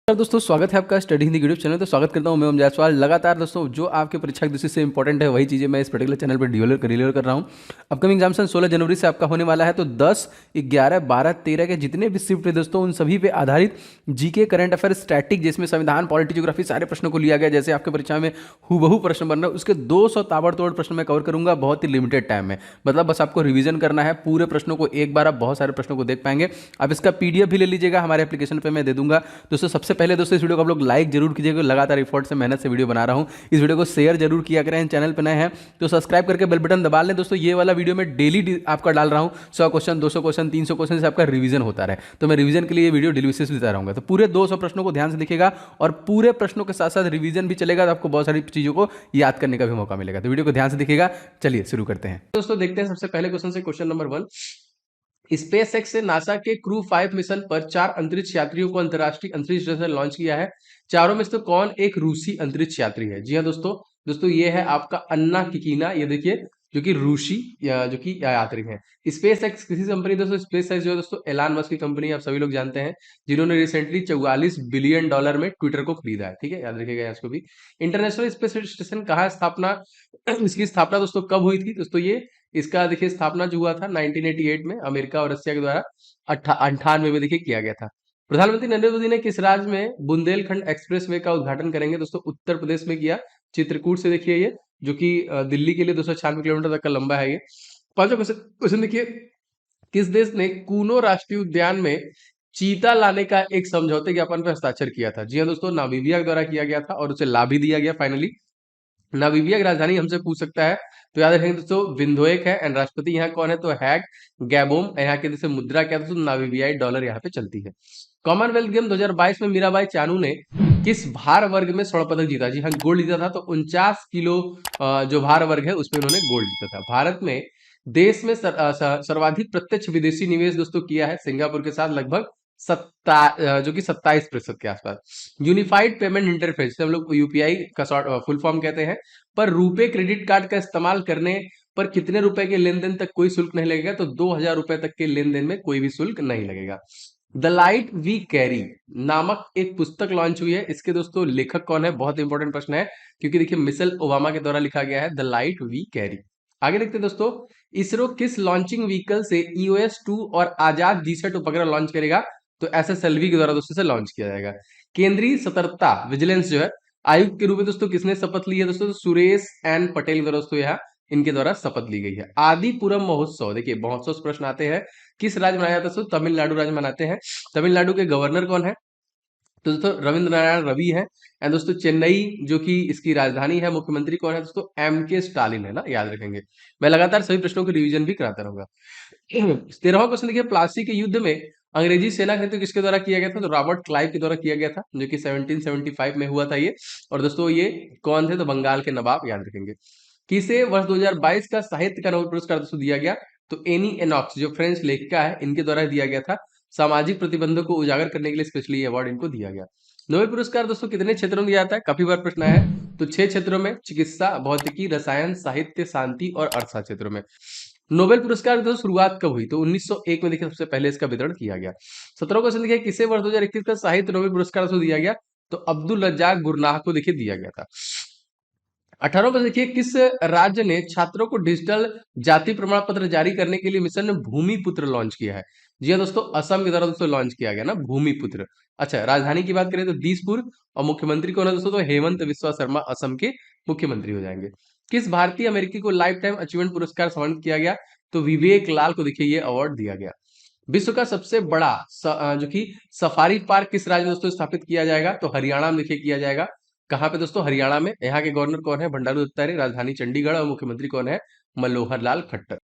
दोस्तों स्वागत है आपका स्टडी हिंदी यूट्यूब चैनल। तो स्वागत करता हूं मैं ओम जायसवाल। लगातार दोस्तों जो आपके परीक्षा की दृष्टि से इंपॉर्टेंट है वही चीज़ें मैं इस पर्टिकुलर चैनल पर डिलीवर कर रहा हूं। अपकमिंग एग्जामिनेशन 16 जनवरी से आपका होने वाला है। तो 10, 11, 12, 13 के जितने भी शिफ्ट है दोस्तों उन सभी पे आधारित जीके, करंट अफेयर, स्टैटिक जिसमें संविधान, पॉलिटी, ज्योग्राफी सारे प्रश्नों को लिया गया। जैसे आपके परीक्षा में हूबहू प्रश्न बन रहा है उसके 200 ताबड़तोड़ प्रश्न मैं कवर करूंगा बहुत ही लिमिटेड टाइम में। मतलब बस आपको रिवीजन करना है पूरे प्रश्नों को एक बार, आप बहुत सारे प्रश्नों को देख पाएंगे। आप इसका पीडीएफ भी ले लीजिएगा, हमारे एप्लीकेशन पर मैं दे दूंगा। दोस्तों सबसे पहले दोस्तों इस वीडियो को आप लोग लाइक जरूर कीजिएगा। लगातार एफर्ट से मेहनत से वीडियो बना रहा हूं। इस वीडियो को शेयर जरूर किया करें। चैनल पर नए हैं तो सब्सक्राइब करके बेल बटन दबा लें। दोस्तों ये वाला वीडियो मैं डेली आपका डाल रहा हूं। 100 क्वेश्चन, 200 क्वेश्चन, 300 क्वेश्चन से आपका रिवीजन होता रहे। तो मैं रिवीजन के लिए ये वीडियो डेली बेसिस देता रहूंगा। तो पूरे 200 प्रश्नों को ध्यान से देखिएगा और पूरे प्रश्नों के साथ साथ रिवीजन भी चलेगा। तो आपको बहुत सारी चीजों को याद करने का भी मौका मिलेगा। तो वीडियो को ध्यान से देखिएगा। चलिए शुरू करते हैं। दोस्तों देखते हैं सबसे पहले क्वेश्चन से। क्वेश्चन नंबर 1, स्पेस एक्स से नासा के क्रू 5 मिशन पर 4 अंतरिक्ष यात्रियों को अंतरराष्ट्रीय अंतरिक्ष स्टेशन लॉन्च किया है। चारों में से कौन एक रूसी अंतरिक्ष यात्री है? जी हाँ दोस्तों ये है आपका अन्ना किकीना। ये देखिए जो कि रूसी जो कि यात्री है। स्पेस एक्स किसी कंपनी दोस्तों, स्पेस एक्स जो है दोस्तों एलन मस्क की कंपनी, आप सभी लोग जानते हैं, जिन्होंने रिसेंटली $44 बिलियन में ट्विटर को खरीदा है। ठीक है, याद रखिएगा इसको भी। इंटरनेशनल स्पेस स्टेशन कहाँ स्थापना इसकी स्थापना दोस्तों कब हुई थी? दोस्तों ये इसका देखिए स्थापना जो हुआ था 1988 में अमेरिका और रशिया के द्वारा 98 में देखिए किया गया था। प्रधानमंत्री नरेंद्र मोदी ने किस राज्य में बुंदेलखंड एक्सप्रेसवे का उद्घाटन करेंगे? दोस्तों उत्तर प्रदेश में किया, चित्रकूट से देखिए ये, जो कि दिल्ली के लिए 296 किलोमीटर तक का लंबा है ये। पांचवा क्वेश्चन देखिए, किस देश ने कूनो राष्ट्रीय उद्यान में चीता लाने का एक समझौते ज्ञापन पर हस्ताक्षर किया था? जी हाँ दोस्तों, नामीबिया द्वारा किया गया था और उसे ला भी दिया गया फाइनली। नामीबिया की राजधानी हमसे पूछ सकता है तो याद रखेंगे दोस्तों विंडोएक है। एंड राष्ट्रपति यहाँ कौन है? तो हैग गैबोम। यहाँ के जैसे मुद्रा क्या दोस्तों? नामीबियाई डॉलर यहाँ पे चलती है। कॉमनवेल्थ गेम 2022 में मीराबाई चानू ने किस भार वर्ग में स्वर्ण पदक जीता? जी हाँ, गोल्ड जीता था। तो 49 किलो जो भार वर्ग है उसमें उन्होंने गोल्ड जीता था। भारत में देश में सर्वाधिक प्रत्यक्ष विदेशी निवेश दोस्तों किया है सिंगापुर के साथ, लगभग जो कि 27% के आसपास। यूनिफाइड पेमेंट इंटरफेस हम लोग यूपीआई का फुल फॉर्म कहते हैं, पर रुपए क्रेडिट कार्ड का इस्तेमाल करने पर कितने रुपए के लेन देन तक कोई शुल्क नहीं लगेगा? तो 2000 रुपए तक के लेन देन में कोई भी शुल्क नहीं लगेगा। द लाइट वी कैरी नामक एक पुस्तक लॉन्च हुई है। इसके दोस्तों लेखक कौन है? बहुत इंपॉर्टेंट प्रश्न है क्योंकि देखिए मिशेल ओबामा के द्वारा लिखा गया है द लाइट वी कैरी। आगे देखते हैं दोस्तों, इसरो किस लॉन्चिंग व्हीकल से EOS-2 और आजाद जीसैट उपग्रह लॉन्च करेगा? तो SSLV के द्वारा दोस्तों से लॉन्च किया जाएगा। केंद्रीय सतर्कता विजिलेंस जो है आयुक्त के रूप में दोस्तों किसने शपथ ली है? दोस्तों सुरेश एन पटेल के द्वारा दोस्तों यहाँ इनके द्वारा शपथ ली गई है। आदिपुरम महोत्सव देखिए बहुत से प्रश्न आते हैं, किस राज्य मनाया जाता है? दोस्तों तमिलनाडु राज्य मनाते हैं। तमिलनाडु के गवर्नर कौन है? तो दोस्तों रविंद्र नारायण रवि है। एंड दोस्तों चेन्नई जो कि इसकी राजधानी है, मुख्यमंत्री कौन है? दोस्तों MK स्टालिन है ना, याद रखेंगे। मैं लगातार सभी प्रश्नों की रिवीजन भी कराता रहूंगा। 13वां क्वेश्चन देखिए, प्लासी के युद्ध में अंग्रेजी सेना का नेतृत्व किसके द्वारा किया गया था? तो रॉबर्ट क्लाइव के द्वारा किया गया था, जो कि 1775 में हुआ था ये। और दोस्तों ये कौन थे? तो बंगाल के नवाब, याद रखेंगे। किसे वर्ष 2022 का साहित्य का नोबेल पुरस्कार दोस्तों दिया गया? तो एनी एनॉक्स जो फ्रेंच लेखिका है इनके द्वारा दिया गया था। सामाजिक प्रतिबंधों को उजागर करने के लिए स्पेशली अवार्ड इनको दिया गया। नोबेल पुरस्कार दोस्तों कितने क्षेत्रों में दिया जाता है? काफी बार प्रश्न आया है। तो 6 क्षेत्रों में, चिकित्सा, भौतिकी, रसायन, साहित्य, शांति और अर्थशास्त्र क्षेत्रों में। नोबेल पुरस्कार की शुरुआत कब हुई? तो 1901 में देखिए सबसे पहले इसका वितरण किया गया। 17वां क्वेश्चन देखिए, किसे वर्ष 2021 का साहित्य नोबेल पुरस्कार दिया गया? तो अब्दुल रज्जाक गुरनाह को देखिए दिया गया था। 18वां क्वेश्चन देखिए, किस राज्य ने छात्रों को डिजिटल जाति प्रमाण पत्र जारी करने के लिए मिशन भूमिपुत्र लॉन्च किया है? जी हाँ दोस्तों, असम के द्वारा दोस्तों लॉन्च किया गया ना भूमिपुत्र। अच्छा, राजधानी की बात करें तो दिसपुर, और मुख्यमंत्री कौन है दोस्तों? तो हेमंत बिस्वा शर्मा असम के मुख्यमंत्री हो जाएंगे। किस भारतीय अमेरिकी को लाइफ टाइम अचीवमेंट पुरस्कार सम्मानित किया गया? तो विवेक लाल को देखिए ये अवार्ड दिया गया। विश्व का सबसे बड़ा जो कि सफारी पार्क किस राज्य में दोस्तों स्थापित किया जाएगा? तो हरियाणा में देखिए किया जाएगा। कहाँ पे दोस्तों? हरियाणा में। यहाँ के गवर्नर कौन है? बंडारू दत्तात्रेय। राजधानी चंडीगढ़ और मुख्यमंत्री कौन है? मनोहर लाल खट्टर।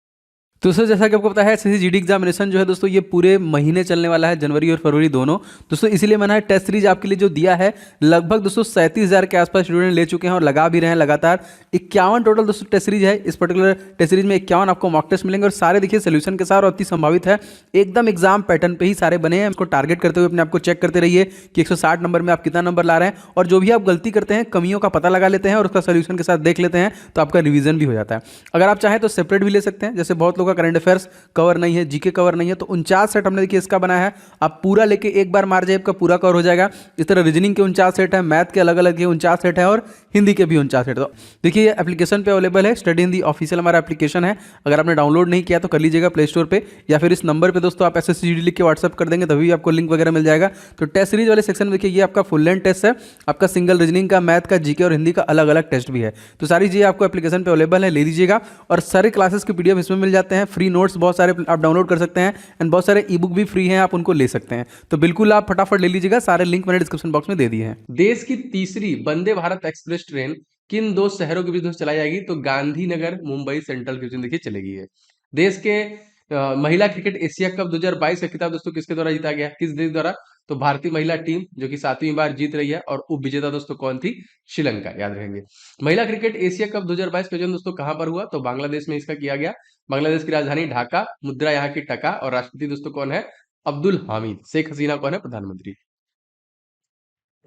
तो सर जैसा कि आपको पता है SSC GD एग्जामिनेशन जो है दोस्तों ये पूरे महीने चलने वाला है, जनवरी और फरवरी दोनों। दोस्तों इसीलिए मैंने टेस्ट सीरीज आपके लिए जो दिया है, लगभग दोस्तों 37,000 के आसपास स्टूडेंट ले चुके हैं और लगा भी रहे हैं लगातार। 51 टोटल दोस्तों टेस्ट सीरीज है। इस पर्टिकुलर टेस्ट सीरीज में 51 आपको मॉक टेस्ट मिलेंगे और सारे देखिए सोल्यूशन के साथ और अति संभावित है, एकदम एग्जाम पैटर्न पे ही सारे बने हैं। इसको टारगेट करते हुए अपने आपको चेक करते रहिए कि 160 नंबर में आप कितना नंबर ला रहे हैं, और जो भी आप गलती करते हैं कमियों का पता लगा लेते हैं और उसका सोल्यूशन के साथ देख लेते हैं तो आपका रिवीजन भी हो जाता है। अगर आप चाहें तो सेपरेट भी ले सकते हैं, जैसे बहुत लोग का करंट अफेयर्स कवर नहीं है, जीके कवर नहीं है, तो 49 सेट हमने देखिए इसका बनाया है। आप पूरा लेके एक बार मार जाए आपका पूरा कवर हो जाएगा। इस तरह रीजनिंग के 49 सेट है, मैथ के अलग अलग के 49 सेट है और हिंदी के भी 49 सेट। तो देखिए ये एप्लीकेशन पे अवेलेबल है, स्टडी हिंदी ऑफिशियल हमारा एप्लीकेशन है। अगर आपने डाउनलोड नहीं किया तो कर लीजिएगा प्ले स्टोर पे, या फिर इस नंबर पे दोस्तों आप SSCGD लिख के व्हाट्सअप कर देंगे तभी आपको लिंक वगैरह मिल जाएगा। तो टेस्ट सीरीज वाले सेक्शन में देखिए ये आपका फुल लेंथ टेस्ट है, आपका सिंगल रीजनिंग का, मैथ का, जीके और हिंदी का अलग अलग टेस्ट भी है। तो सारी चीज़ें आपको एप्लीकेशन पे अवेलेबल है, ले लीजिएगा। और सारे क्लासेस के PDF इसमें मिल जाते हैं, फ्री नोट्स बहुत सारे आप डाउनलोड कर सकते हैं, एंड बहुत सारे ई बुक भी फ्री हैं, आप उनको ले सकते हैं। तो बिल्कुल आप फटाफट ले लीजिएगा, सारे लिंक मैंने डिस्क्रिप्शन बॉक्स में दे दिए हैं। देश की तीसरी वंदे भारत एक्सप्रेस ट्रेन किन दो शहरों के बीच में चलाई जाएगी? तो गांधीनगर मुंबई सेंट्रल के बीच देखिए चलेगी है। देश के महिला क्रिकेट एशिया कप 2022 का खिताब दोस्तों किसके द्वारा जीता गया, किस देश द्वारा? तो भारतीय महिला टीम जो कि 7वीं बार जीत रही है, और उप विजेता दोस्तों कौन थी? श्रीलंका, याद रखेंगे। महिला क्रिकेट एशिया कप 2022 का आयोजन दोस्तों कहां पर हुआ? तो बांग्लादेश में इसका किया गया। बांग्लादेश की राजधानी ढाका, मुद्रा यहाँ की टका, और राष्ट्रपति दोस्तों कौन है? अब्दुल हामिद। शेख हसीना कौन है? प्रधानमंत्री।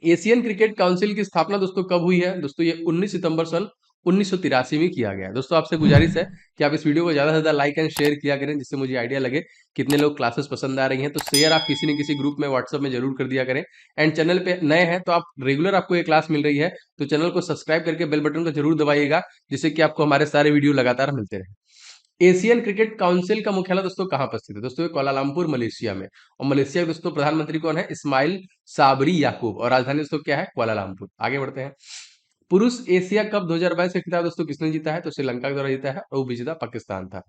एशियन क्रिकेट काउंसिल की स्थापना दोस्तों कब हुई है? दोस्तों ये 19 सितंबर सन 1983 में किया गया है। दोस्तों आपसे गुजारिश है कि आप इस वीडियो को ज्यादा से ज्यादा लाइक एंड शेयर किया करें, जिससे मुझे आइडिया लगे कितने लोग क्लासेस पसंद आ रही हैं। तो शेयर आप किसी न किसी ग्रुप में, व्हाट्सएप में जरूर कर दिया करें। एंड चैनल पे नए हैं तो आप रेगुलर आपको ये क्लास मिल रही है, तो चैनल को सब्सक्राइब करके बेल बटन को जरूर दबाइएगा, जिससे कि आपको हमारे सारे वीडियो लगातार मिलते रहे। एशियन क्रिकेट काउंसिल का मुख्यालय दोस्तों कहां पर स्थित है? दोस्तों कोलालमपुर मलेशिया में। और मलेशिया के दोस्तों प्रधानमंत्री कौन है? इस्माइल साबरी याकूब। और राजधानी दोस्तों क्या है? कुआलालंपुर। आगे बढ़ते हैं। पुरुष एशिया कप 2022 का खिताब दोस्तों किसने जीता है? तो श्रीलंका के द्वारा जीता है, और विजेता पाकिस्तान था।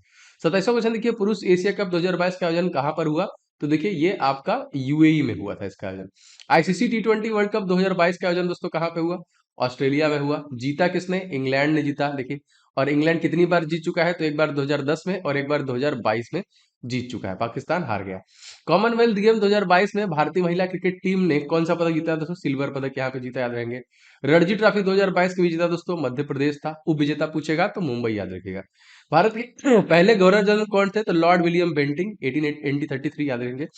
27वां क्वेश्चन देखिए, पुरुष एशिया कप 2022 का आयोजन कहां पर हुआ? तो देखिए ये आपका यूएई में हुआ था इसका आयोजन। आईसीसी T20 वर्ल्ड कप 2022 का आयोजन दोस्तों कहां पे हुआ? ऑस्ट्रेलिया में हुआ। जीता किसने? इंग्लैंड ने जीता, देखिए। और इंग्लैंड कितनी बार जीत चुका है? तो एक बार 2010 में और एक बार 2022 में जीत चुका है, पाकिस्तान हार गया। कॉमनवेल्थ गेम 2022 में भारतीय महिला क्रिकेट टीम ने कौन सा पदक जीता? दोस्तों सिल्वर पदक यहाँ पे जीता, याद रहेंगे। रणजी ट्रॉफी 2022 के विजेता दोस्तों मध्य प्रदेश था, उप विजेता पूछेगा तो मुंबई, याद रखिएगा। भारत के पहले गवर्नर जनरल कौन थे? तो लॉर्ड विलियम बेंटिंग, 1833, याद रखेंगे।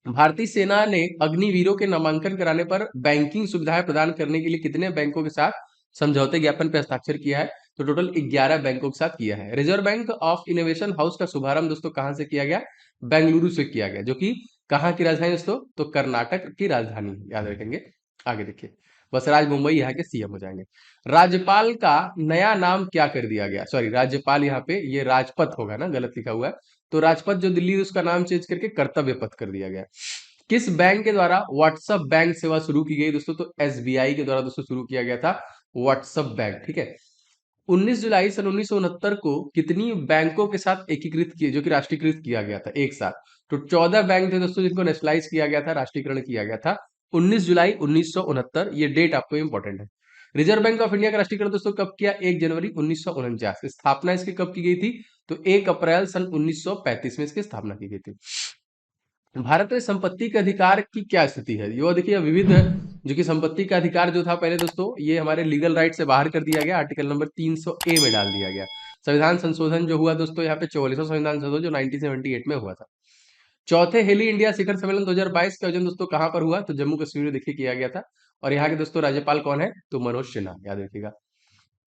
भारतीय सेना ने अग्निवीरों के नामांकन कराने पर बैंकिंग सुविधाएं प्रदान करने के लिए कितने बैंकों के साथ समझौते ज्ञापन पर हस्ताक्षर किया है? तो टोटल 11 बैंकों के साथ किया है। Reserve bank of innovation house का शुभारंभ दोस्तों कहां से किया गया? बेंगलुरु से किया गया, जो कि कहाँ की राजधानी दोस्तों? तो कर्नाटक की राजधानी, याद रखेंगे। आगे देखिए, बसराज मुंबई यहाँ के सीएम हो जाएंगे। राज्यपाल का नया नाम क्या कर दिया गया? सॉरी, राज्यपाल यहाँ पे ये राजपथ होगा ना, गलत लिखा हुआ है। तो राजपथ जो दिल्ली है उसका नाम चेंज करके कर्तव्य पथ कर दिया गया। किस बैंक के द्वारा व्हाट्सएप बैंक सेवा शुरू की गई दोस्तों? तो एसबीआई के द्वारा दोस्तों शुरू किया गया था व्हाट्सएप बैंक, ठीक है। 19 जुलाई सन 1969 को कितनी बैंकों के साथ एकीकृत किए, जो कि राष्ट्रीयकृत किया गया था एक साथ? तो 14 बैंक थे दोस्तों जिनको नेशनलाइज किया गया था, राष्ट्रीयकरण किया गया था 19 जुलाई 1969। ये डेट आपको इंपॉर्टेंट है। रिजर्व बैंक ऑफ इंडिया का राष्ट्रीयकरण दोस्तों कब किया? 1 जनवरी 1949। स्थापना इसकी कब की गई थी? तो 1 अप्रैल सन 1935 में इसकी स्थापना की गई थी। भारत में संपत्ति के अधिकार की क्या स्थिति है? ये देखिए विविध है, जो कि संपत्ति का अधिकार जो था पहले दोस्तों, ये हमारे लीगल राइट से बाहर कर दिया गया, आर्टिकल नंबर 300A में डाल दिया गया। संविधान संशोधन जो हुआ दोस्तों, यहाँ पे 44वां संविधान संशोधन जो 1978 में हुआ था। चौथे हेली इंडिया शिखर सम्मेलन 2022 का आयोजन दोस्तों कहां पर हुआ? तो जम्मू कश्मीर में देखिए किया गया था। और यहाँ के दोस्तों राज्यपाल कौन है? तो मनोज सिन्हा, याद रखिएगा।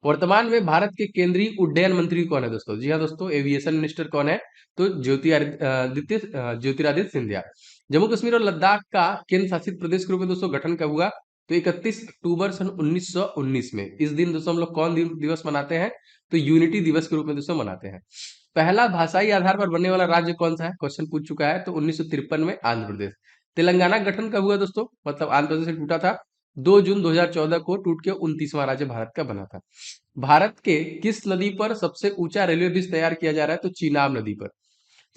वर्तमान में भारत के केंद्रीय उड्डयन मंत्री कौन है दोस्तों? जी हाँ दोस्तों, एविएशन मिनिस्टर कौन है? तो ज्योतिरादित्य सिंधिया। जम्मू कश्मीर और लद्दाख का केंद्र शासित प्रदेश के रूप में दोस्तों गठन कब हुआ? तो 31 अक्टूबर सन 1919 में। इस दिन दोस्तों हम लोग कौन दिवस मनाते हैं? तो यूनिटी दिवस के रूप में दोस्तों मनाते हैं। पहला भाषाई आधार पर बनने वाला राज्य कौन सा है? क्वेश्चन पूछ चुका है। तो 1953 में आंध्र प्रदेश। तेलंगाना गठन कब हुआ दोस्तों? मतलब आंध्र प्रदेश से टूटा था 2 जून 2014 को, टूट के 29वां राज्य भारत का बना था। भारत के किस नदी पर सबसे ऊंचा रेलवे ब्रिज तैयार किया जा रहा है? तो चीनाब नदी पर।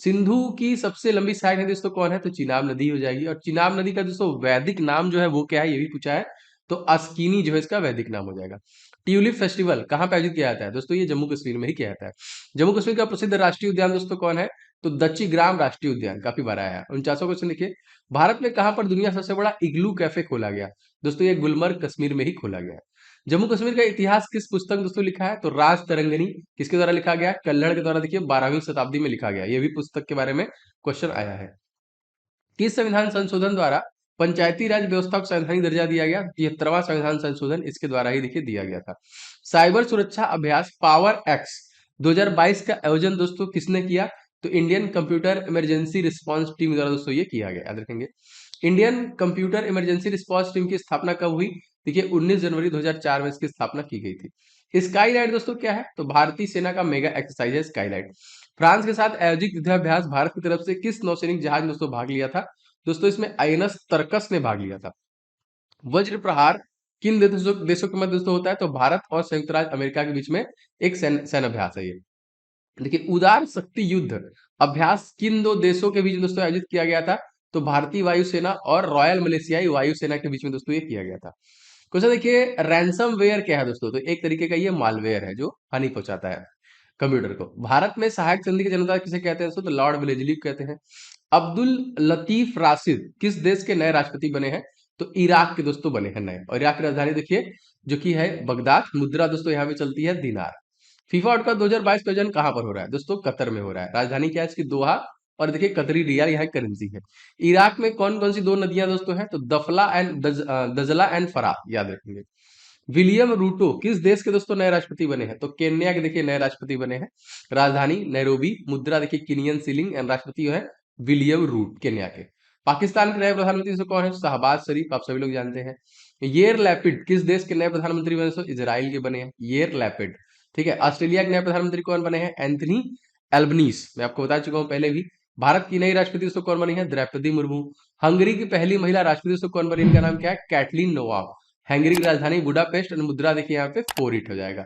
सिंधु की सबसे लंबी सहायक नदी दोस्तों कौन है? तो चिनाब नदी हो जाएगी। और चिनाब नदी का दोस्तों वैदिक नाम जो है वो क्या है, ये भी पूछा है। तो अस्किनी जो है इसका वैदिक नाम हो जाएगा। ट्यूलिप फेस्टिवल कहाँ पे आयोजित किया जाता है? दोस्तों ये जम्मू कश्मीर में ही किया जाता है। जम्मू कश्मीर का प्रसिद्ध राष्ट्रीय उद्यान दोस्तों कौन है? तो दच्ची ग्राम राष्ट्रीय उद्यान, काफी बार आया है। 49वां क्वेश्चन देखिए, भारत में कहां पर दुनिया सबसे बड़ा इग्लू कैफे खोला गया? दोस्तों ये गुलमर्ग कश्मीर में ही खोला गया। जम्मू कश्मीर का इतिहास किस पुस्तक में दोस्तों लिखा है? तो राज तरंगिणी। किसके द्वारा लिखा गया? कल्हड़ के द्वारा। देखिए 12वीं शताब्दी में लिखा गया, ये भी पुस्तक के बारे में क्वेश्चन आया है। किस संविधान संशोधन द्वारा पंचायती राज व्यवस्था को संवैधानिक दर्जा दिया गया? 73वां संविधान संशोधन इसके द्वारा ही देखिए दिया गया था। साइबर सुरक्षा अभ्यास पावर एक्स 2022 का आयोजन दोस्तों किसने किया? तो Indian computer emergency response team द्वारा दोस्तों ये किया गया, याद रखेंगे। Indian computer emergency response team की स्थापना कब हुई? देखिए 19 जनवरी 2004 में इसकी स्थापना की गई थी। स्काईलाइट दोस्तों क्या है? तो भारतीय सेना का मेगा एक्सरसाइज है स्काईलाइट। फ्रांस के साथ आयोजित युद्धाभ्यास भारत की तरफ से किस नौसैनिक जहाज में दोस्तों भाग लिया था? दोस्तों इसमें आईएनएस तरकस ने भाग लिया था। वज्र प्रहार किन देशों के मध्य दोस्तों होता है? तो भारत और संयुक्त राज्य अमेरिका के बीच में एक सैन्य अभ्यास है ये। देखिए उदार शक्ति युद्ध अभ्यास किन दो देशों के बीच दोस्तों आयोजित किया गया था? तो भारतीय वायुसेना और रॉयल मलेशियाई वायुसेना के बीच में दोस्तों ये किया गया था। क्वेश्चन देखिए, रैंसम वेयर क्या है दोस्तों? तो एक तरीके का ये मालवेयर है जो हानि पहुंचाता है कंप्यूटर को। भारत में सहायक संधि की जनता किसे कहते हैं दोस्तों? तो लॉर्ड विलेजली कहते हैं। अब्दुल लतीफ राशिद किस देश के नए राष्ट्रपति बने हैं? तो इराक के दोस्तों बने हैं नए। और इराक की राजधानी देखिए जो कि है बगदाद। मुद्रा दोस्तों यहाँ पे चलती है दिनार। फीफा वर्ल्ड कप 2022 का आयोजन कहाँ पर हो रहा है? दोस्तों कतर में हो रहा है। राजधानी क्या है इसकी? दोहा। और देखिए कतरी रियाल यहाँ करेंसी है। इराक में कौन कौन सी दो नदियां दोस्तों हैं? तो दजला एंड फरा, याद रखेंगे। विलियम रूटो किस देश के दोस्तों नए राष्ट्रपति बने हैं? तो केन्या के देखिए नए राष्ट्रपति बने हैं। राजधानी नैरोबी। मुद्रा देखिए किनियन सिलिंग एंड राष्ट्रपति जो है विलियम रूट केन्या के। पाकिस्तान के नए प्रधानमंत्री से कौन है? शहबाज शरीफ, आप सभी लोग जानते हैं। येर लैपिड किस देश के नए प्रधानमंत्री बने? तो इजराइल के बने हैं येर लैपिड। ठीक है। ऑस्ट्रेलिया के नए प्रधानमंत्री कौन बने हैं? एंथनी एल्बनीस, मैं आपको बता चुका हूं पहले भी। भारत की नई राष्ट्रपति दोस्तों कौन बनी है? द्रौपदी मुर्मू। हंगरी की पहली महिला राष्ट्रपति दोस्तों कौन बनी? इनका नाम क्या है? Katalin Novak. हंगरी की राजधानी बुडापेस्ट और मुद्रा देखिए यहाँ पे 4 हो जाएगा।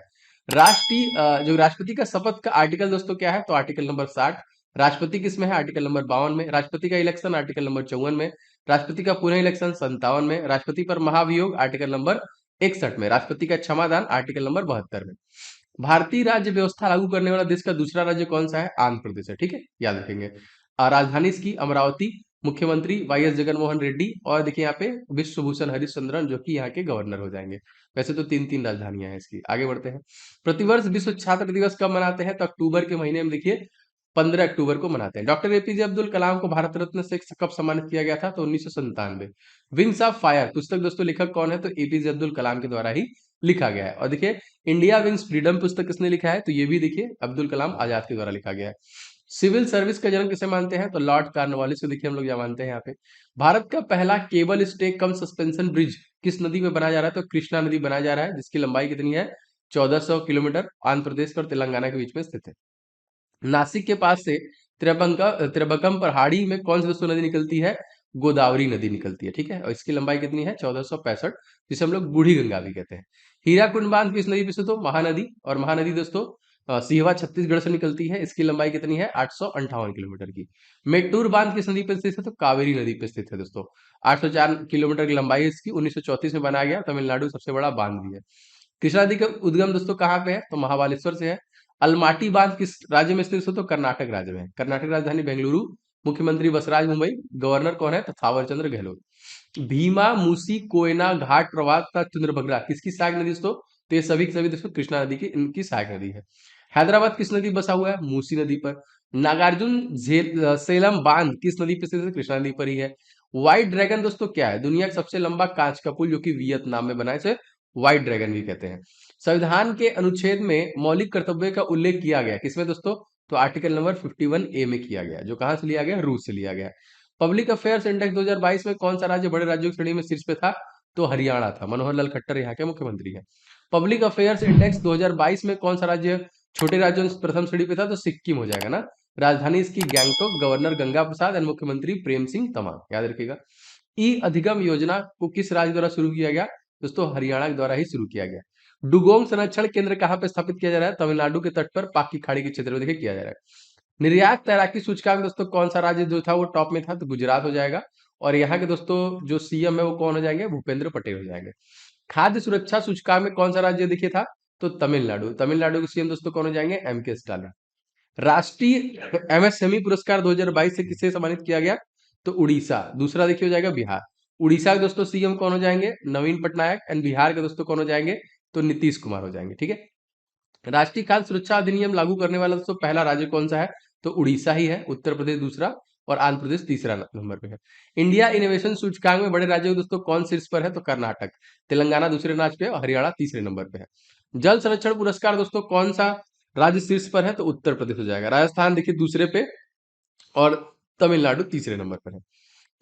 राष्ट्रीय जो राष्ट्रपति का शपथ का आर्टिकल दोस्तों क्या है? तो आर्टिकल नंबर 60। राष्ट्रपति किसमें है? आर्टिकल नंबर 52 में। राष्ट्रपति का इलेक्शन आर्टिकल नंबर 54 में। राष्ट्रपति का पुनः इलेक्शन 57 में। राष्ट्रपति पर महाभियोग आर्टिकल नंबर 61 में। राष्ट्रपति का क्षमादान आर्टिकल नंबर 72 में। भारतीय राज्य व्यवस्था लागू करने वाला देश का दूसरा राज्य कौन सा है? आंध्र प्रदेश है। ठीक है, याद रखेंगे। राजधानी इसकी अमरावती। मुख्यमंत्री वाईएस जगनमोहन रेड्डी। और देखिए यहाँ पे विश्वभूषण हरिश्चंद्रन जो कि यहाँ के गवर्नर हो जाएंगे। वैसे तो तीन तीन राजधानियां हैं इसकी। आगे बढ़ते हैं। प्रतिवर्ष विश्व छात्र दिवस कब मनाते हैं? तो अक्टूबर के महीने में देखिए 15 अक्टूबर को मनाते हैं। डॉक्टर एपीजे अब्दुल कलाम को भारत रत्न से कब सम्मानित किया गया था? तो 1997। विंग्स ऑफ फायर पुस्तक दोस्तों लेखक कौन है? तो एपीजे अब्दुल कलाम के द्वारा ही लिखा गया है। और देखिए इंडिया विंग्स फ्रीडम पुस्तक किसने लिखा है? तो ये भी देखिए अब्दुल कलाम आजाद के द्वारा लिखा गया है। सिविल सर्विस का जन्म किसे मानते हैं? तो लॉर्ड कॉर्नवालिस को देखिए हम लोग यहाँ मानते हैं यहाँ पे। भारत का पहला केबल स्टे कम सस्पेंशन ब्रिज किस नदी में बनाया जा रहा है? तो कृष्णा नदी बनाया जा रहा है, जिसकी लंबाई कितनी है? 1400 किलोमीटर। आंध्र प्रदेश और तेलंगाना के बीच में स्थित है। नासिक के पास से त्रिबकम पहाड़ी में कौन सी दोस्तों नदी निकलती है? गोदावरी नदी निकलती है। ठीक है, और इसकी लंबाई कितनी है? 1465, जिसे हम लोग बूढ़ी गंगा भी कहते हैं। हीराकुंड बांध किस नदी पे स्थित हो? महानदी। और महानदी दोस्तों सिहवा छत्तीसगढ़ से निकलती है। इसकी लंबाई कितनी है? 858 किलोमीटर की। मेट्टूर बांध किस नदी पर स्थित है? तो कावेरी नदी पर स्थित है दोस्तों। 804 किलोमीटर की लंबाई है इसकी। 1934 में बनाया गया। तमिलनाडु सबसे बड़ा बांध भी है। कृष्णा नदी का उद्गम दोस्तों कहाँ पे है? तो महाबालेश्वर से है। अलमाटी बांध किस राज्य में स्थित है? तो कर्नाटक राज्य में। कर्नाटक राजधानी बेंगलुरु। मुख्यमंत्री बसराज मुंबई। गवर्नर कौन है? तो थावर चंद्र गहलोत। भीमा, मूसी, कोयना, घाट प्रवाह तथा चंद्रभद्रा किसकी सहायक नदी दोस्तों? तो ये सभी के सभी दोस्तों कृष्णा नदी की इनकी सहायक नदी है। हैदराबाद किस नदी बसा हुआ है? मूसी नदी पर। नागार्जुन सेलम बांध किस नदी पर स्थित है? कृष्णा नदी पर ही है। व्हाइट ड्रैगन दोस्तों क्या है? दुनिया का सबसे लंबा कांच का पुल जो कि वियतनाम में बना है, इसे व्हाइट ड्रैगन भी कहते हैं। संविधान के अनुच्छेद में मौलिक कर्तव्य का उल्लेख किया गया किसमें दोस्तों? तो आर्टिकल नंबर 51A में किया गया, जो कहां से लिया गया? रूस से लिया गया। पब्लिक अफेयर्स इंडेक्स 2022 में कौन सा राज्य बड़े राज्यों की श्रेणी में शीर्ष पे था? तो हरियाणा था। मनोहर लाल खट्टर यहाँ के मुख्यमंत्री हैं। पब्लिक अफेयर्स इंडेक्स 2022 में कौन सा राज्य छोटे राज्यों में प्रथम श्रेणी पे था? तो सिक्किम हो जाएगा ना। राजधानी इसकी गैंगटोक। गवर्नर गंगा प्रसाद और मुख्यमंत्री प्रेम सिंह तमांग, याद रखिएगा। ई अधिगम योजना को किस राज्य द्वारा शुरू किया गया? दोस्तों हरियाणा के द्वारा ही शुरू किया गया। डुगोंग संरक्षण केंद्र कहाँ पे स्थापित किया जा रहा है? तमिलनाडु के तट पर पाक की खाड़ी के क्षेत्र में देखिए किया जा रहा है। निर्यात तैराकी सूचकांक दोस्तों कौन सा राज्य जो था वो टॉप में था? तो गुजरात हो जाएगा। और यहाँ के दोस्तों जो सीएम है वो कौन हो जाएंगे? भूपेंद्र पटेल हो जाएंगे। खाद्य सुरक्षा सूचकांक में कौन सा राज्य देखिए था? तो तमिलनाडु। तमिलनाडु के सीएम दोस्तों कौन हो जाएंगे? MK Stalin. राष्ट्रीय एमएसएमई पुरस्कार 2022 से किसे सम्मानित किया गया? तो उड़ीसा। दूसरा देखिए हो जाएगा बिहार। उड़ीसा के दोस्तों सीएम कौन हो जाएंगे? नवीन पटनायक। एंड बिहार के दोस्तों कौन हो जाएंगे? तो नीतीश कुमार हो जाएंगे। ठीक है। राष्ट्रीय खाद्य सुरक्षा अधिनियम लागू करने वाला दोस्तों पहला राज्य कौन सा है? तो उड़ीसा ही है। उत्तर प्रदेश दूसरा और आंध्र प्रदेश तीसरा नंबर पे है। इंडिया इनोवेशन सूचकांक में बड़े राज्यों दोस्तों कौन शीर्ष पर है? तो कर्नाटक। तेलंगाना दूसरे नंबर पे और हरियाणा तीसरे नंबर पे है। जल संरक्षण पुरस्कार दोस्तों कौन सा राज्य शीर्ष पर है तो उत्तर प्रदेश हो जाएगा। राजस्थान देखिए दूसरे पे और तमिलनाडु तीसरे नंबर पर है।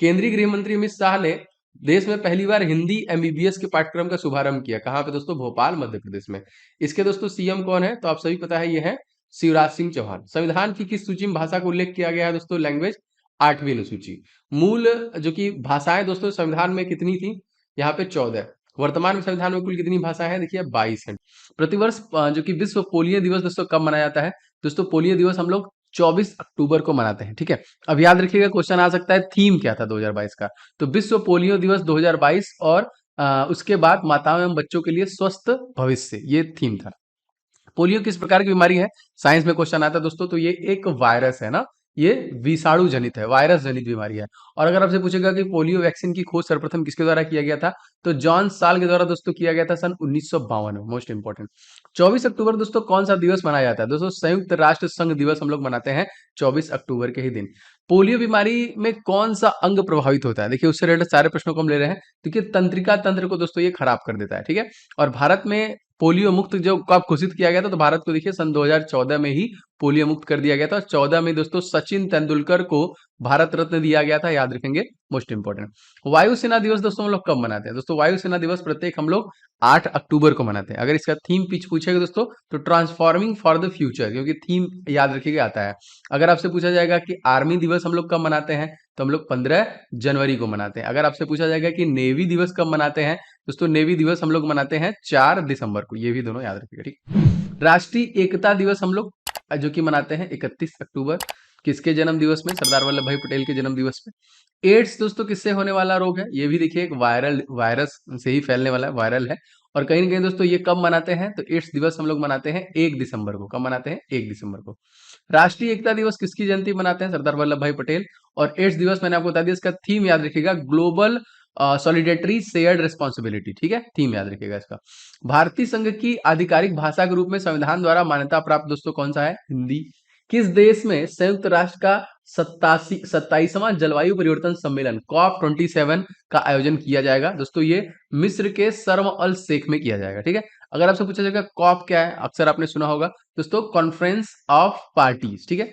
केंद्रीय गृह मंत्री अमित शाह ने देश में पहली बार हिंदी एमबीबीएस के पाठ्यक्रम का शुभारंभ किया। कहाँ पे दोस्तों? भोपाल, मध्य प्रदेश में। इसके दोस्तों सीएम कौन है? तो आप सभी पता है, ये है शिवराज सिंह चौहान। संविधान की किस सूची में भाषा का उल्लेख किया गया है दोस्तों? लैंग्वेज, 8वीं अनुसूची। मूल जो कि भाषाएं दोस्तों संविधान में कितनी थी? यहाँ पे 14। वर्तमान में संविधान में कुल कितनी भाषाएं हैं? देखिए 22 है। प्रतिवर्ष जो कि विश्व पोलियो दिवस दोस्तों कब मनाया जाता है? दोस्तों पोलियो दिवस हम लोग 24 अक्टूबर को मनाते हैं, ठीक है। अब याद रखिएगा क्वेश्चन आ सकता है थीम क्या था 2022 का? तो विश्व पोलियो दिवस 2022 और उसके बाद माताओं एवं बच्चों के लिए स्वस्थ भविष्य, ये थीम था। पोलियो किस प्रकार की बीमारी है? साइंस में क्वेश्चन आता है दोस्तों, तो ये एक वायरस है ना, ये विषाणु जनित है, वायरस जनित बीमारी है। और अगर आपसे पूछेगा कि पोलियो वैक्सीन की खोज सर्वप्रथम किसके द्वारा किया गया था, तो जॉन साल के द्वारा दोस्तों किया गया था सन 1952 में। Most important. 24 अक्टूबर दोस्तों कौन सा दिवस मनाया जाता है? दोस्तों संयुक्त राष्ट्र संघ दिवस हम लोग मनाते हैं 24 अक्टूबर के ही दिन। पोलियो बीमारी में कौन सा अंग प्रभावित होता है? देखिए उससे रिलेटेड सारे प्रश्नों को हम ले रहे हैं। देखिए तंत्रिका तंत्र को दोस्तों ये खराब कर देता है, ठीक है। और भारत में पोलियो मुक्त जो कब घोषित किया गया था, तो भारत को देखिए सन 2014 में ही पोलियो मुक्त कर दिया गया था। 14 में दोस्तों सचिन तेंदुलकर को भारत रत्न दिया गया था, याद रखेंगे, मोस्ट इंपोर्टेंट। वायुसेना दिवस दोस्तों हम लोग कब मनाते हैं? दोस्तों वायुसेना दिवस प्रत्येक हम लोग 8 अक्टूबर को मनाते हैं। अगर इसका थीम पिच पूछेगा दोस्तों तो ट्रांसफॉर्मिंग फॉर द फ्यूचर, क्योंकि थीम याद रखिएगा आता है। अगर आपसे पूछा जाएगा कि आर्मी दिवस हम लोग कब मनाते हैं, तो हम लोग 15 जनवरी को मनाते हैं। अगर आपसे पूछा जाएगा कि नेवी दिवस कब मनाते हैं, दोस्तों नेवी दिवस हम लोग मनाते हैं 4 दिसंबर को। ये भी दोनों याद रखिएगा, ठीक। राष्ट्रीय एकता दिवस हम लोग जो कि मनाते हैं 31 अक्टूबर। किसके जन्म दिवस में? सरदार वल्लभ भाई पटेल के जन्म दिवस में। एड्स दोस्तों किससे होने वाला रोग है? ये भी देखिए एक वायरस से ही फैलने वाला है, वायरल है। और कहीं ना कहीं दोस्तों ये कब मनाते हैं? तो एड्स दिवस हम लोग मनाते हैं 1 दिसंबर को। कब मनाते हैं? 1 दिसंबर को। राष्ट्रीय एकता दिवस किसकी जयंती मनाते हैं? सरदार वल्लभ भाई पटेल। और एड्स दिवस मैंने आपको बता दिया, इसका थीम याद रखिएगा, ग्लोबल सॉलिडेटरी शेयर्ड रिस्पॉन्सिबिलिटी, ठीक है, थीम याद रखिएगा इसका। भारतीय संघ की आधिकारिक भाषा के रूप में संविधान द्वारा मान्यता प्राप्त दोस्तों कौन सा है? हिंदी। किस देश में संयुक्त राष्ट्र का 27वां जलवायु परिवर्तन सम्मेलन COP27 का आयोजन किया जाएगा? दोस्तों ये मिस्र के शर्म अल शेख में किया जाएगा, ठीक है। अगर आपसे पूछा जाएगा कॉप क्या है, अक्सर आपने सुना होगा दोस्तों, कॉन्फ्रेंस ऑफ पार्टीज, ठीक है।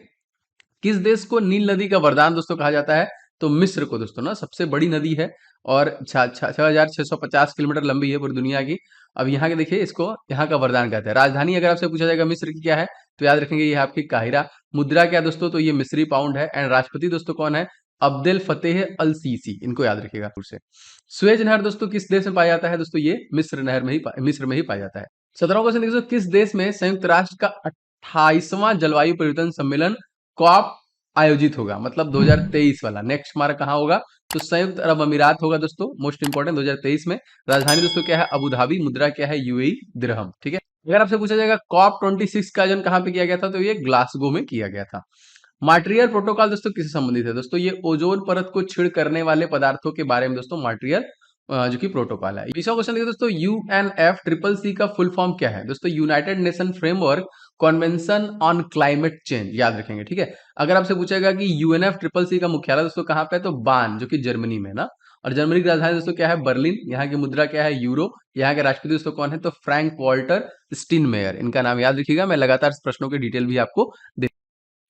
किस देश को नील नदी का वरदान दोस्तों कहा जाता है? तो मिस्र को दोस्तों ना, सबसे बड़ी नदी है और 6,650 किलोमीटर लंबी है पूरी दुनिया की। अब यहाँ के देखिए इसको यहाँ का वरदान कहते हैं। राजधानी अगर आपसे पूछा जाएगा मिस्र की क्या है, तो याद रखेंगे ये आपकी काहिरा। मुद्रा क्या दोस्तों? तो ये मिस्री पाउंड है। एंड राष्ट्रपति दोस्तों कौन है? अब्देल फतेह अल सीसी, इनको याद रखिएगा फिर से। स्वेज नहर दोस्तों किस देश में पाया जाता है? दोस्तों ये मिस्र में ही पाया जाता है। 17वां क्वेश्चन देखिए, किस देश में संयुक्त राष्ट्र का 28वां जलवायु परिवर्तन सम्मेलन कॉप आयोजित होगा? मतलब 2023 वाला। नेक्स्ट हमारा कहाँ होगा? तो संयुक्त अरब अमीरात होगा दोस्तों, मोस्ट इंपोर्टेंट, 2023 में। राजधानी दोस्तों क्या है? Abu Dhabi. मुद्रा क्या है? यूएई दिरहम, ठीक है। अगर आपसे पूछा जाएगा COP26 का आयोजन कहाँ पे किया गया था, तो ये ग्लासगो में किया गया था। मॉन्ट्रियल प्रोटोकॉल दोस्तों किससे संबंधित है? दोस्तों ये ओजोन परत को छेड़ करने वाले पदार्थों के बारे में दोस्तों मॉन्ट्रियल जो कि प्रोटोकॉल है। 20वां क्वेश्चन देखिए दोस्तों, UNFCCC का फुल फॉर्म क्या है? दोस्तों United nation framework convention on climate change, याद रखेंगे, ठीक है। अगर आपसे पूछेगा कि UNFCCC का मुख्यालय दोस्तों कहाँ पे है, तो बान, जो कि जर्मनी में ना। और जर्मनी की राजधानी दोस्तों क्या है? बर्लिन। यहाँ की मुद्रा क्या है? यूरो। यहाँ के राष्ट्रपति दोस्तों कौन है? तो फ्रैंक वॉल्टर स्टीनमेयर, इनका नाम याद रखिएगा। मैं लगातार प्रश्नों के डिटेल भी आपको दे।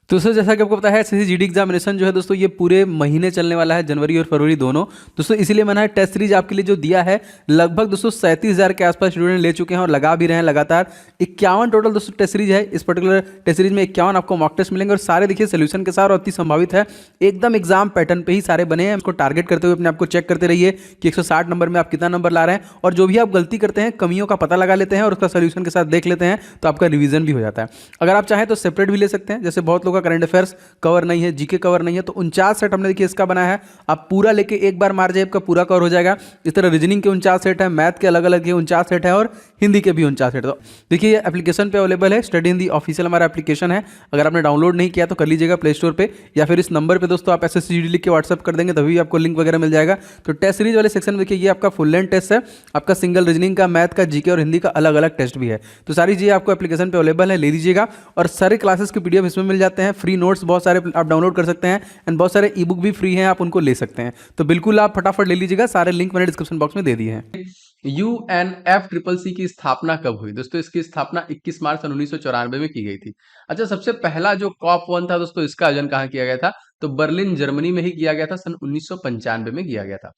तो सर जैसा कि आपको पता है एसएससी जीडी एग्जामिनेशन जो है दोस्तों ये पूरे महीने चलने वाला है, जनवरी और फरवरी दोनों। दोस्तों इसीलिए मैंने टेस्ट सीरीज आपके लिए जो दिया है, लगभग दोस्तों 37,000 के आसपास स्टूडेंट ले चुके हैं और लगा भी रहे हैं लगातार। 51 टोटल दोस्तों टेस्ट सीरीज है। इस पर्टिकुलर टेस्ट सीरीज में 51 आपको मॉक टेस्ट मिलेंगे और सारे देखिए सोल्यूशन के साथ और अति संभावित है, एकदम एग्जाम पैटर्न पे ही सारे बने हैं। इसको टारगेट करते हुए अपने आपको चेक करते रहिए कि 160 नंबर में आप कितना नंबर ला रहे हैं, और जो भी आप गलती करते हैं कमियों का पता लगा लेते हैं और उसका सोल्यूशन के साथ देख लेते हैं, तो आपका रिवीजन भी हो जाता है। अगर आप चाहें तो सेपरेट भी ले सकते हैं, जैसे बहुत लोगों का करंट अफेयर्स कवर नहीं है, जीके कवर नहीं है, तो 49 सेट हमने देखिए इसका बनाया है। आप पूरा लेके एक बार मार जाए आपका पूरा कवर हो जाएगा। इस तरह रीजनिंग के 49 सेट है, मैथ के अलग अलग के 49 सेट है और हिंदी के भी 49 सेट। तो देखिए ये एप्लीकेशन पे अवेलेबल है, स्टडी हिंदी ऑफिशियल हमारा एप्लीकेशन है। अगर आपने डाउनलोड नहीं किया तो कर लीजिएगा प्ले स्टोर पे, या फिर इस नंबर पे दोस्तों आप SSCGD लिख के व्हाट्सअप कर देंगे, तभी आपको लिंक वगैरह मिल जाएगा। तो टेस्ट सीरीज वाले सेक्शन में देखिए ये आपका फुल लेंथ टेस्ट है, आपका सिंगल रीजनिंग का, मैथ का, जीके और हिंदी का अलग अलग टेस्ट भी है। तो सारी चीज़ें आपको एप्लीकेशन पे अवेलेबल है, ले लीजिएगा। और सारे क्लासेस के PDF इसमें मिल जाते हैं, फ्री नोट्स बहुत सारे आप डाउनलोड कर सकते हैं, एंड बहुत सारे ई बुक भी फ्री हैं, आप उनको ले सकते हैं। तो बिल्कुल आप फटाफट ले लीजिएगा, सारे लिंक मैंने डिस्क्रिप्शन बॉक्स में दे दिए हैं। UNFCCC की स्थापना कब हुई? दोस्तों इसकी स्थापना 21 मार्च सन 1994 में की गई थी। अच्छा, सबसे पहला जो COP1 था दोस्तों, इसका आयोजन कहाँ किया गया था? तो बर्लिन जर्मनी में ही किया गया था, सन 1995 में किया गया था।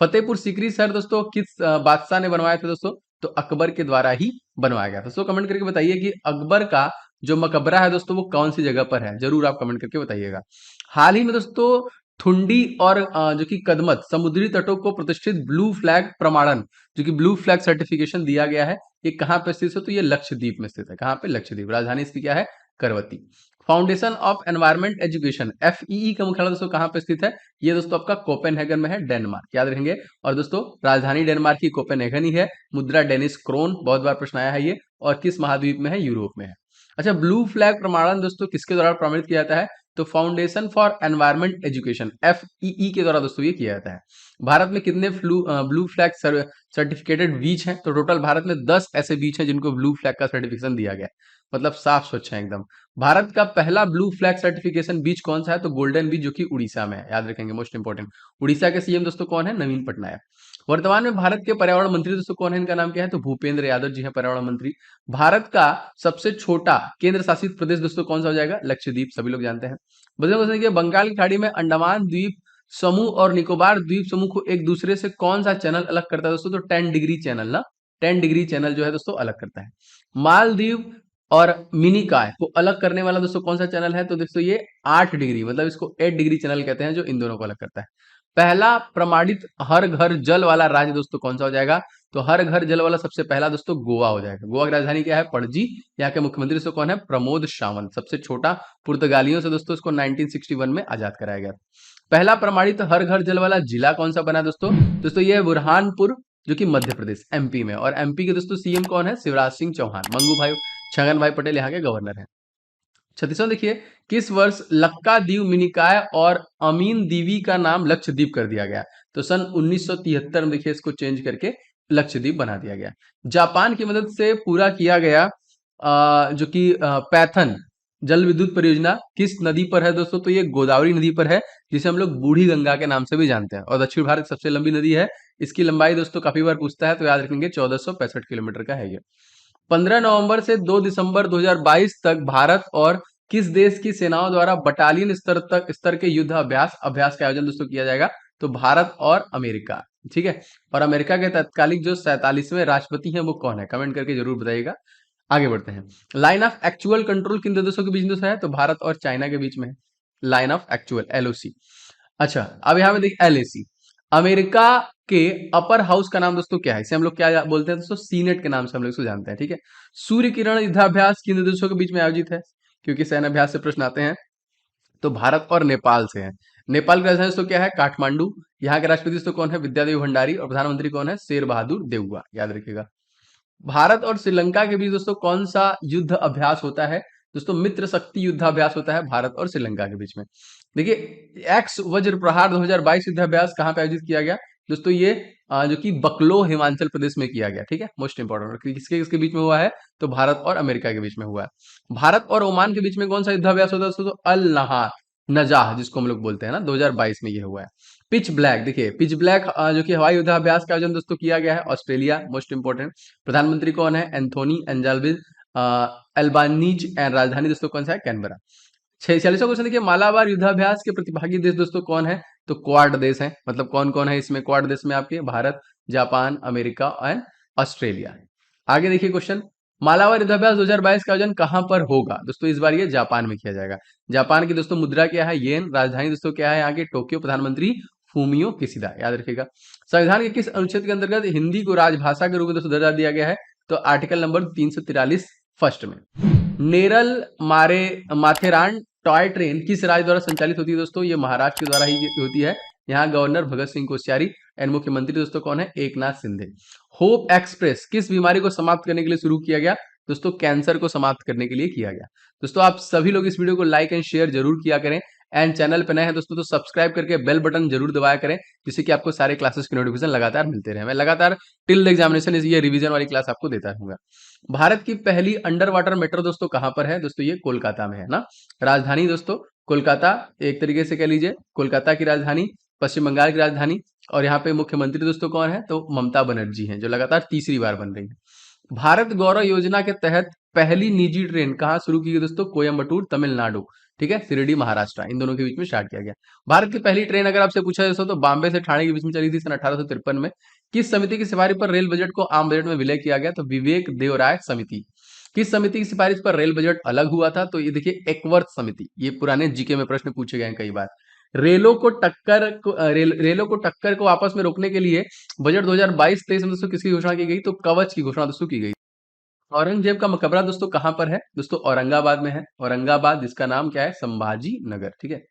फतेहपुर सीकरी शहर दोस्तों किस बादशाह ने बनवाया था दोस्तों? तो अकबर के द्वारा ही बनवाया गया था। दोस्तों कमेंट करके बताइए कि अकबर का जो मकबरा है दोस्तों वो कौन सी जगह पर है, जरूर आप कमेंट करके बताइएगा। हाल ही में दोस्तों थुंडी और जो कि कदमत समुद्री तटों को प्रतिष्ठित ब्लू फ्लैग प्रमाणन, जो कि ब्लू फ्लैग सर्टिफिकेशन दिया गया है, ये कहाँ पे स्थित है? तो ये लक्षद्वीप में स्थित है। कहाँ पे? लक्षद्वीप। राजधानी इसकी क्या है? Kavaratti. Foundation of environment education FEE का मुख्यालय दोस्तों कहाँ पे स्थित है? ये दोस्तों आपका कोपेनहेगन में है, डेनमार्क, याद रखेंगे। और दोस्तों राजधानी डेनमार्क की कोपेनहेगन ही है। मुद्रा डेनिश क्रोन, बहुत बार प्रश्न आया है ये। और किस महाद्वीप में है? यूरोप में है। अच्छा, ब्लू फ्लैग प्रमाणन दोस्तों किसके द्वारा प्रमाणित किया जाता है? तो foundation for environment education FEE के द्वारा दोस्तों ये किया जाता है। भारत में कितने ब्लू फ्लैग सर्टिफिकेटेड बीच हैं? तो टोटल भारत में 10 ऐसे बीच हैं जिनको ब्लू फ्लैग का सर्टिफिकेशन दिया गया है, मतलब साफ स्वच्छ है एकदम। भारत का पहला ब्लू फ्लैग सर्टिफिकेशन बीच कौन सा है? तो गोल्डन बीच, जो कि उड़ीसा में है, याद रखेंगे, मोस्ट इंपोर्टेंट। उड़ीसा के CM दोस्तों कौन है? नवीन पटनायक। वर्तमान में भारत के पर्यावरण मंत्री दोस्तों कौन है? इनका नाम क्या है? तो भूपेंद्र यादव जी है पर्यावरण मंत्री। भारत का सबसे छोटा केंद्र शासित प्रदेश दोस्तों कौन सा हो जाएगा? लक्षद्वीप, सभी लोग जानते हैं। बजरंग बंगाल की खाड़ी में अंडमान द्वीप समूह और निकोबार द्वीप समूह को एक दूसरे से कौन सा चैनल अलग करता है दोस्तों? तो 10 डिग्री चैनल ना, 10 डिग्री चैनल जो है दोस्तों अलग करता है। मालदीव और मिनिकॉय को अलग करने वाला दोस्तों कौन सा चैनल है? तो दोस्तों ये 8 डिग्री, मतलब इसको 8 डिग्री चैनल कहते हैं, जो इन दोनों को अलग करता है। पहला प्रमाणित हर घर जल वाला राज्य दोस्तों कौन सा हो जाएगा? तो हर घर जल वाला सबसे पहला दोस्तों गोवा हो जाएगा। गोवा की राजधानी क्या है? पणजी। यहाँ के मुख्यमंत्री दोस्तों कौन है? प्रमोद सावंत। सबसे छोटा पुर्तगालियों से दोस्तों इसको 1961 में आजाद कराया गया। पहला प्रमाणित हर घर जल वाला जिला कौन सा बना दोस्तों? दोस्तों ये है बुरहानपुर, जो कि मध्य प्रदेश MP में। और MP के दोस्तों CM कौन है? शिवराज सिंह चौहान। मंगू भाई छगन भाई पटेल यहाँ के गवर्नर हैं। 36वां देखिए, किस वर्ष लक्कादीव मिनिकॉय और अमीन दीवी का नाम लक्षद्वीप कर दिया गया? तो सन 1973 में देखिए इसको चेंज करके लक्षद्वीप बना दिया गया। जापान की मदद से पूरा किया गया जो कि पैथन जल विद्युत परियोजना किस नदी पर है दोस्तों? तो ये गोदावरी नदी पर है, जिसे हम लोग बूढ़ी गंगा के नाम से भी जानते हैं। और दक्षिण भारत की सबसे लंबी नदी है। इसकी लंबाई दोस्तों काफी बार पूछता है, तो याद रखेंगे 1465 किलोमीटर का है ये। 15 नवंबर से 2 दिसंबर 2022 तक भारत और किस देश की सेनाओं द्वारा बटालियन स्तर के युद्ध अभ्यास का आयोजन दोस्तों किया जाएगा? तो भारत और अमेरिका, ठीक है। और अमेरिका के तत्कालिक जो 47वें राष्ट्रपति हैं वो कौन है? कमेंट करके जरूर बताइएगा। आगे बढ़ते हैं। लाइन ऑफ एक्चुअल कंट्रोल किन दो देशों के बीच दोस्तों है? तो भारत और चाइना के बीच में है लाइन ऑफ एक्चुअल, LOC। अच्छा, अब यहाँ पे देखिए LAC। अमेरिका के अपर हाउस का नाम दोस्तों क्या है? इसे हम लोग क्या बोलते हैं दोस्तों? सीनेट के नाम से हम लोग इसको जानते हैं, ठीक है। सूर्य किरण युद्धाभ्यास किन देशों के बीच में आयोजित है? क्योंकि सैन्य अभ्यास से प्रश्न आते हैं। तो भारत और नेपाल से है। नेपाल की राजधानी दोस्तों क्या है? काठमांडू। यहाँ के राष्ट्रपति दोस्तों कौन है? विद्यादेवी भंडारी। और प्रधानमंत्री कौन है? शेर बहादुर देउवा, याद रखिएगा। भारत और श्रीलंका के बीच दोस्तों कौन सा युद्ध अभ्यास होता है? दोस्तों मित्र शक्ति युद्धाभ्यास होता है भारत और श्रीलंका के बीच में। देखिए एक्स वज्र प्रहार 2022 युद्धाभ्यास कहाँ पे आयोजित किया गया? दोस्तों ये जो कि बकलो हिमाचल प्रदेश में किया गया, ठीक है, मोस्ट इंपॉर्टेंट। किसके किसके बीच में हुआ है? तो भारत और अमेरिका के बीच में हुआ है। भारत और ओमान के बीच में कौन सा युद्धाभ्यास होता है दोस्तों? तो अल नहार नजाह जिसको हम लोग बोलते हैं ना, 2022 में ये हुआ है। पिच ब्लैक, देखिए पिच ब्लैक जो कि हवाई युद्धाभ्यास का आयोजन दोस्तों किया गया है ऑस्ट्रेलिया, मोस्ट इंपोर्टेंट। प्रधानमंत्री कौन है? एंथोनी एंजाल्विज एल्बानीज। एंड राजधानी दोस्तों कौन सा है? कैनबरा। 46वां क्वेश्चन देखिए, मालाबार युद्धाभ्यास के प्रतिभागी देश दोस्तों कौन है? तो क्वाड देश है। मतलब कौन कौन है इसमें? क्वाड देश में आपके Bharat, Japan, America and Australia. आगे देखिए क्वेश्चन, मालाबार युद्धाभ्यास 2022 का आयोजन कहां पर होगा? दोस्तों इस बार ये जापान में किया जाएगा। जापान की दोस्तों मुद्रा क्या है? येन। राजधानी दोस्तों क्या है यहाँ की? टोक्यो। प्रधानमंत्री फूमियो किशिदा, याद रखिएगा। संविधान के किस अनुच्छेद के अंतर्गत हिंदी को राजभाषा के रूप में दोस्तों दर्जा दिया गया है? तो आर्टिकल नंबर 343 फर्स्ट में। नेरल मारे माथेरान टॉय ट्रेन किस राज्य द्वारा संचालित होती है दोस्तों? ये महाराष्ट्र के द्वारा ही होती है। यहाँ गवर्नर भगत सिंह कोश्यारी एंड मुख्यमंत्री दोस्तों कौन है? एकनाथ शिंदे। होप एक्सप्रेस किस बीमारी को समाप्त करने के लिए शुरू किया गया? दोस्तों कैंसर को समाप्त करने के लिए किया गया। दोस्तों आप सभी लोग इस वीडियो को लाइक एंड शेयर जरूर किया करें। एंड चैनल पे नए हैं दोस्तों तो सब्सक्राइब करके बेल बटन जरूर दबाया करें, जिससे कि आपको सारे क्लासेस की नोटिफिकेशन लगातार मिलते रहे। मैं लगातार टिल एग्जामिनेशन ये रिवीजन वाली क्लास आपको देता रहूंगा। भारत की पहली अंडर वाटर मेट्रो दोस्तों कहां पर है? दोस्तों ये कोलकाता में है ना। राजधानी दोस्तों कोलकाता, एक तरीके से कह लीजिए कोलकाता की राजधानी, पश्चिम बंगाल की राजधानी, और यहाँ पे मुख्यमंत्री दोस्तों कौन है, तो ममता बनर्जी हैं, जो लगातार तीसरी बार बन रही है। भारत गौरव योजना के तहत पहली निजी ट्रेन कहाँ शुरू की गई दोस्तों, कोयम्बटूर तमिलनाडु, ठीक है, शिरडी महाराष्ट्र, इन दोनों के बीच में स्टार्ट किया गया। भारत की पहली ट्रेन अगर आपसे पूछा जाए दोस्तों तो बॉम्बे से ठाणे के बीच में चली थी सन 1853 में। किस समिति की सिफारिश पर रेल बजट को आम बजट में विलय किया गया, तो विवेक देवराय समिति। किस समिति की सिफारिश पर रेल बजट अलग हुआ था, तो ये देखिए एकवर्थ समिति। ये पुराने जीके में प्रश्न पूछे गए हैं कई बार। रेलों को टक्कर को आपस में रोकने के लिए बजट 2022-23 में दोस्तों किसकी घोषणा की गई, तो कवच की घोषणा दोस्तों की गई। औरंगजेब का मकबरा दोस्तों कहां पर है, दोस्तों औरंगाबाद में है। औरंगाबाद, जिसका नाम क्या है, संभाजी नगर, ठीक है।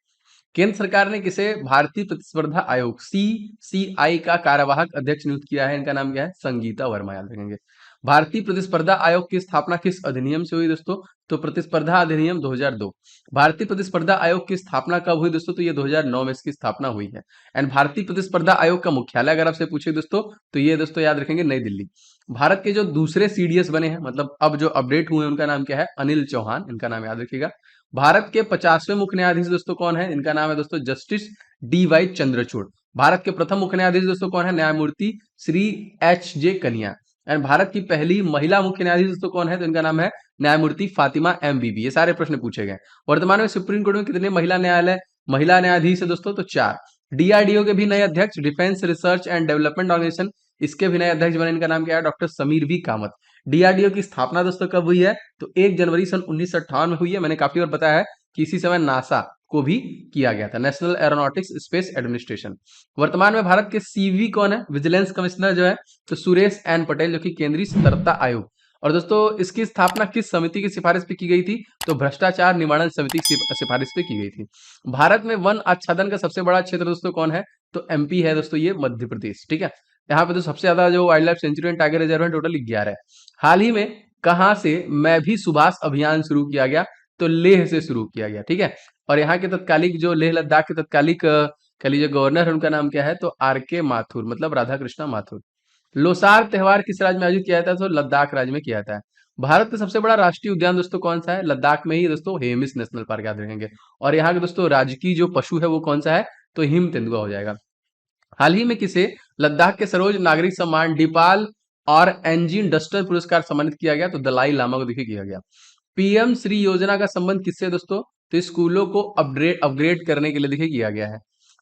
केंद्र सरकार ने किसे भारतीय प्रतिस्पर्धा आयोग सीसीआई का कार्यवाहक अध्यक्ष नियुक्त किया है, इनका नाम क्या है, संगीता वर्मा, याद रखेंगे। भारतीय प्रतिस्पर्धा आयोग की स्थापना किस अधिनियम से हुई दोस्तों, तो प्रतिस्पर्धा अधिनियम 2002। भारतीय प्रतिस्पर्धा आयोग की स्थापना कब हुई दोस्तों, तो ये 2009 में इसकी स्थापना हुई है। एंड भारतीय प्रतिस्पर्धा आयोग का मुख्यालय अगर आपसे पूछे दोस्तों, तो ये दोस्तों याद रखेंगे नई दिल्ली। भारत के जो दूसरे सीडीएस बने हैं, मतलब अब जो अपडेट हुए हैं, उनका नाम क्या है, अनिल चौहान, इनका नाम याद रखिएगा। भारत के 50वें मुख्य न्यायाधीश दोस्तों कौन है, इनका नाम है दोस्तों justice D Y Chandrachud. Bharat के प्रथम मुख्य न्यायाधीश दोस्तों कौन है, न्यायमूर्ति श्री एच जे कनिया। एंड भारत की पहली महिला मुख्य न्यायाधीश दोस्तों कौन है, तो इनका नाम है न्यायमूर्ति फातिमा एमबीबी। ये सारे प्रश्न पूछे गए। वर्तमान में सुप्रीम कोर्ट में कितने महिला न्यायाधीश है दोस्तों, तो 4। डीआरडीओ के भी नए अध्यक्ष, defence research and development organisation, इसके भी नए अध्यक्ष बने, इनका नाम क्या है, doctor Samir V Kamat. DRDO की स्थापना दोस्तों कब हुई है, तो 1 जनवरी सन 1958 में हुई है। मैंने काफी बार बताया है कि इसी समय नासा को भी किया गया था, नेशनल एरोनॉटिक्स स्पेस एडमिनिस्ट्रेशन। वर्तमान में भारत के सीवी कौन है, विजिलेंस कमिश्नर जो है, तो सुरेश एन पटेल, जो कि केंद्रीय सतर्कता आयोग। और दोस्तों इसकी स्थापना किस समिति की सिफारिश पे की गई थी, तो भ्रष्टाचार निवारण समिति की सिफारिश पे की गई थी। भारत में वन आच्छादन का सबसे बड़ा क्षेत्र दोस्तों कौन है, तो एमपी है दोस्तों, ये मध्य प्रदेश, ठीक है। यहाँ पे तो सबसे ज्यादा जो wild life sanctuary and tiger reserve है, टोटल 11 है। हाल ही में कहां से मैं भी सुभाष अभियान शुरू किया गया, तो लेह से शुरू किया गया, ठीक है। और यहाँ के तत्कालिक जो लेह लद्दाख के तत्कालिक कह लीजिए गवर्नर है, उनका नाम क्या है, तो आर के माथुर, मतलब राधा कृष्णा माथुर। लोसार त्योहार किस राज्य में आयोजित किया जाता है, तो लद्दाख राज्य में किया जाता है। भारत का सबसे बड़ा राष्ट्रीय उद्यान दोस्तों कौन सा है, लद्दाख में ही दोस्तों हेमिस नेशनल पार्क, याद रखेंगे। और यहाँ के दोस्तों राजकीय जो पशु है वो कौन सा है, तो हिम तेंदुआ हो जाएगा। हाल ही में किसे लद्दाख के सर्वोच्च नागरिक सम्मान डिपाल और एंजिन डस्टर पुरस्कार सम्मानित किया गया, तो दलाई लामा को देखिए किया गया। पीएम श्री योजना का संबंध किससे दोस्तों, तो स्कूलों को अपग्रेड अपग्रेड करने के लिए देखिए किया गया है।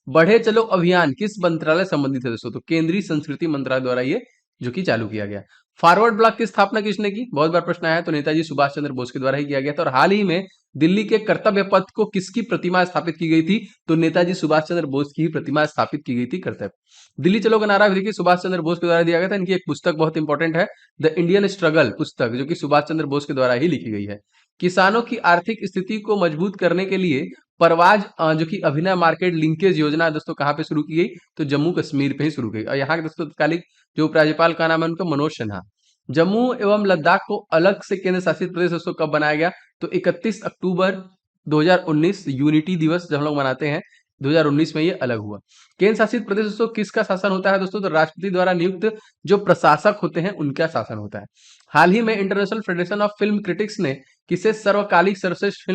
बढ़े चलो अभियान किस मंत्रालय संबंधित है दोस्तों, तो केंद्रीय संस्कृति मंत्रालय द्वारा ये जो कि चालू किया गया। फॉरवर्ड ब्लॉक की स्थापना किसने की, बहुत बार प्रश्न आया है, तो नेताजी सुभाष चंद्र बोस के द्वारा ही किया गया था। और हाल ही में दिल्ली के कर्तव्य पथ को किसकी प्रतिमा स्थापित की गई थी, तो नेताजी सुभाष चंद्र बोस की ही प्रतिमा स्थापित की गई थी कर्तव्य। दिल्ली चलो का नारा भी देखिए सुभाष चंद्र बोस के द्वारा दिया गया था। इनकी एक पुस्तक बहुत इंपॉर्टेंट है, द इंडियन स्ट्रगल पुस्तक, जो कि सुभाष चंद्र बोस के द्वारा ही लिखी गई है। किसानों की आर्थिक स्थिति को मजबूत करने के लिए परवाज जो कि अभिनय मार्केट लिंकेज योजना दोस्तों कहाँ पे शुरू की गई, तो जम्मू कश्मीर पे ही शुरू की गई। और यहाँ के दोस्तों तत्कालिक जो उपराज्यपाल का नाम है उनका मनोज सिन्हा। जम्मू एवं लद्दाख को अलग से केंद्र शासित प्रदेश दोस्तों कब बनाया गया, तो 31 अक्टूबर 2019 यूनिटी दिवस जब हम लोग मनाते हैं, 2019 में ये अलग हुआ। केंद्र शासित प्रदेश दोस्तों किसका शासन होता है दोस्तों, तो राष्ट्रपति द्वारा नियुक्त जो प्रशासक होते हैं उनका शासन होता है। हाल ही में international federation of film critics ने किसे सर्वकालिक सर्वश्रेष्ठ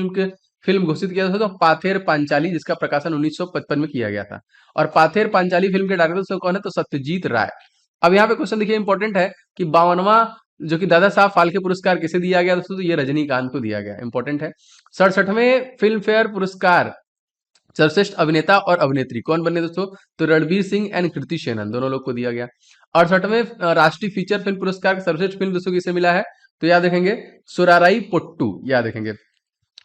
फिल्म घोषित किया था, तो पाथेर पांचाली, जिसका प्रकाशन 1955 में किया गया था। और पाथेर पांचाली फिल्म के डायरेक्टर कौन है, तो सत्यजीत राय। अब यहाँ पे क्वेश्चन देखिए इंपॉर्टेंट है कि 52वां जो कि दादा साहब फाल्के पुरस्कार किसे दिया गया दोस्तों, तो ये रजनीकांत को दिया गया, इंपॉर्टेंट है। 67वें फिल्म फेयर पुरस्कार सर्वश्रेष्ठ अभिनेता और अभिनेत्री कौन बने दोस्तों, तो रणवीर सिंह एंड कृति सेनन, दोनों लोग को दिया गया। 68वें राष्ट्रीय फीचर फिल्म पुरस्कार सर्वश्रेष्ठ फिल्म दोस्तों किसे मिला है, तो याद रखेंगे सुराराई पोट्टू, याद रखेंगे।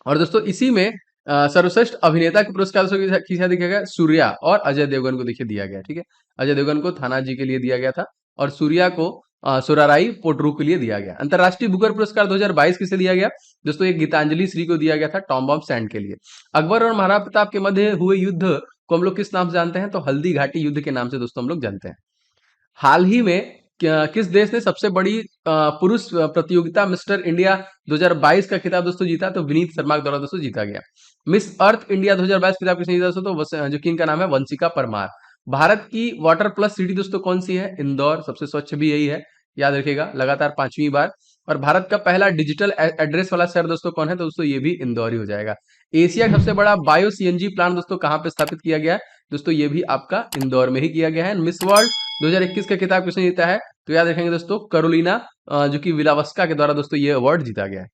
और दोस्तों इसी में सर्वश्रेष्ठ अभिनेता के पुरस्कार किसे दिया गया, सूर्या और अजय देवगन को देखिए दिया गया, ठीक है। अजय देवगन को थाना जी के लिए दिया गया था और सूर्या को सुराराई पोट्रू के लिए दिया गया। अंतरराष्ट्रीय बुकर पुरस्कार 2022 किसे दिया गया दोस्तों, एक गीतांजलि श्री को दिया गया था टॉम बॉम्ब सैंड के लिए। अकबर और महाराणा प्रताप के मध्य हुए युद्ध को हम लोग किस नाम से जानते हैं, तो हल्दी घाटी युद्ध के नाम से दोस्तों हम लोग जानते हैं। हाल ही में किस देश ने सबसे बड़ी पुरुष प्रतियोगिता मिस्टर इंडिया 2022 का खिताब दोस्तों जीता, तो विनीत शर्मा के द्वारा दोस्तों जीता गया। मिस अर्थ इंडिया 2022 खिताब किसने जीता दोस्तों, तो जो कि इनका नाम है वंशिका परमार। भारत की वाटर प्लस सिटी दोस्तों कौन सी है, इंदौर, सबसे स्वच्छ भी यही है, याद रखिएगा, लगातार 5वीं बार। और भारत का पहला डिजिटल एड्रेस वाला शहर दोस्तों कौन है, तो दोस्तों ये भी इंदौर ही हो जाएगा। एशिया का सबसे बड़ा बायो सीएनजी प्लांट दोस्तों कहां पे स्थापित किया गया है, दोस्तों ये भी आपका इंदौर में ही किया गया है। मिस वर्ल्ड 2021 का खिताब किसने जीता है? तो याद रखेंगे दोस्तों, करोलिना जो कि विलावस्का के द्वारा दोस्तों ये अवार्ड जीता गया है।